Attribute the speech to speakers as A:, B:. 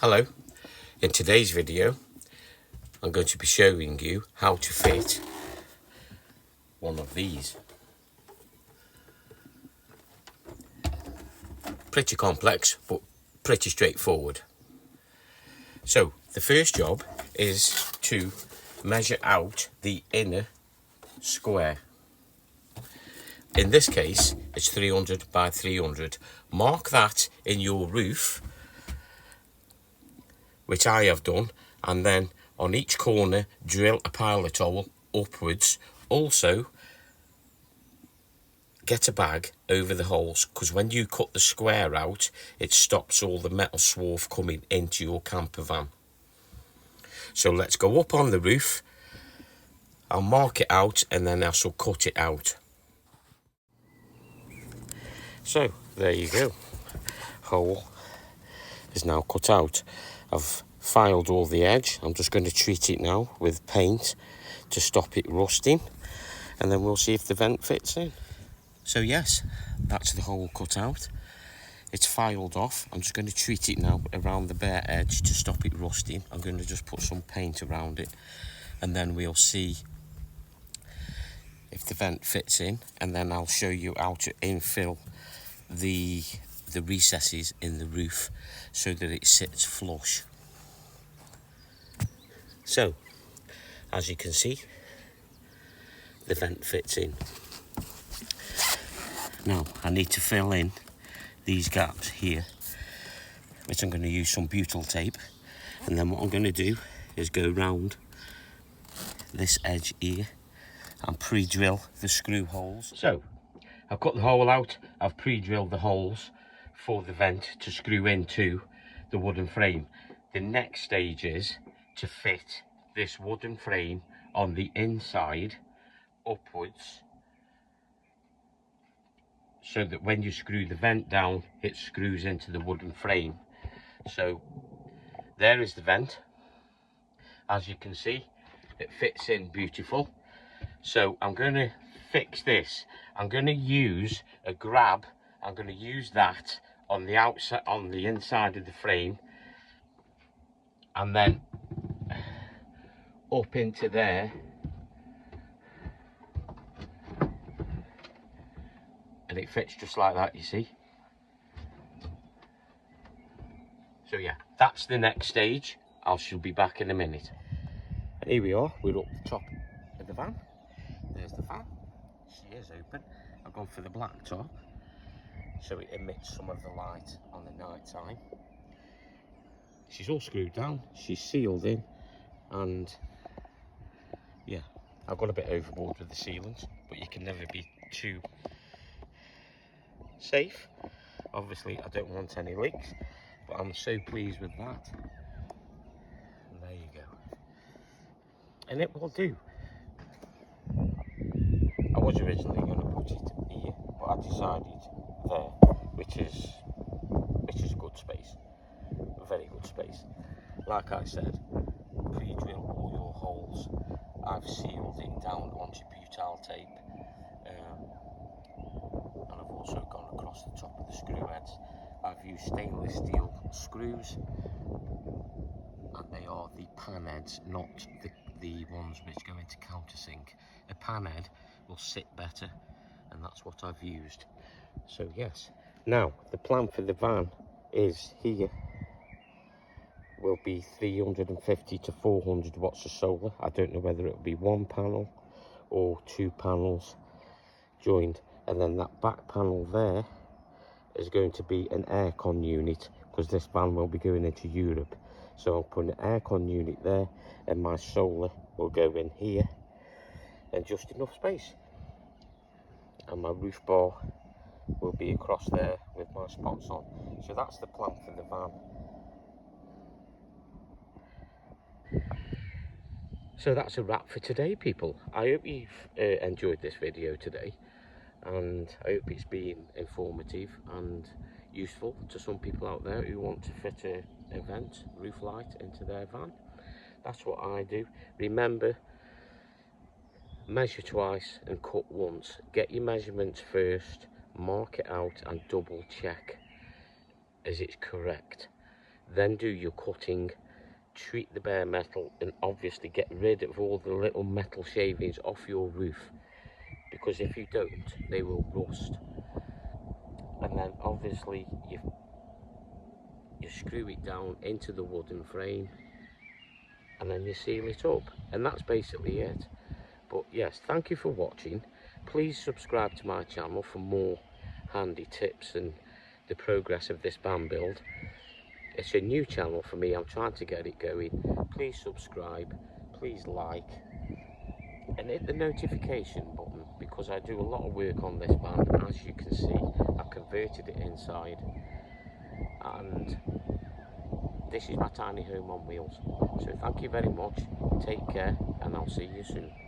A: Hello, in today's video I'm going to be showing you how to fit one of these. Pretty complex but pretty straightforward. So the first job is to measure out the inner square. In this case it's 300 by 300. Mark that in your roof, which I have done, and then on each corner drill a pilot hole upwards. Also get a bag over the holes, because when you cut the square out it stops all the metal swarf coming into your camper van. So let's go up on the roof. I'll mark it out and then I shall cut it out. So there you go, hole is now cut out. I've filed all the edge. I'm just going to treat it now with paint to stop it rusting, and then we'll see if the vent fits in. So yes, that's the hole cut out. It's filed off. I'm just going to treat it now around the bare edge to stop it rusting. I'm going to just put some paint around it, and then we'll see if the vent fits in, and then I'll show you how to infill the recesses in the roof so that it sits flush. So as you can see, the vent fits in. Now I need to fill in these gaps here, which I'm going to use some butyl tape, and then what I'm going to do is go round this edge here and pre-drill the screw holes. So I've cut the hole out, I've pre-drilled the holes for the vent to screw into the wooden frame. The next stage is to fit this wooden frame on the inside upwards, so that when you screw the vent down it screws into the wooden frame. So there is the vent. As you can see, it fits in beautiful. So I'm going to fix this. I'm going to use a grab. I'm going to use that on the outside, on the inside of the frame, and then up into there, and it fits just like that, you see. So yeah, that's the next stage. I shall be back in a minute. And here we are, we're up the top of the van. There's the fan, she is open. I've gone for the black top so it emits some of the light on the night time. She's all screwed down, she's sealed in, and yeah, I've got a bit overboard with the sealants, but you can never be too safe. Obviously I don't want any leaks, but I'm so pleased with that. And there you go, and it will do. I was originally going to put it here, but I decided there, which is a good space, a very good space. Like I said, pre-drill all your holes. I've sealed it down onto butyl tape, and I've also gone across the top of the screw heads. I've used stainless steel screws, and they are the pan heads, not the ones which go into countersink. A pan head will sit better, and that's what I've used. So yes, now the plan for the van is here will be 350 to 400 watts of solar. I don't know whether it'll be one panel or two panels joined, and then that back panel there is going to be an aircon unit, because this van will be going into Europe. So I'll put an aircon unit there, and my solar will go in here, and just enough space. And my roof bar will be across there with my spots on. So that's the plan for the van. So that's a wrap for today, people. I hope you've enjoyed this video today, and I hope it's been informative and useful to some people out there who want to fit a vent roof light into their van. That's what I do. Remember, measure twice and cut once. Get your measurements first, mark it out and double check as it's correct. then do your cutting, treat the bare metal, and obviously get rid of all the little metal shavings off your roof, because if you don't, they will rust. And then obviously you screw it down into the wooden frame, and then you seal it up, and that's basically it. But yes, thank you for watching. Please subscribe to my channel for more handy tips and the progress of this van build. It's a new channel for me, I'm trying to get it going. Please subscribe, please like, and hit the notification button, because I do a lot of work on this van. As you can see, I've converted it inside, and this is my tiny home on wheels. So thank you very much, take care, and I'll see you soon.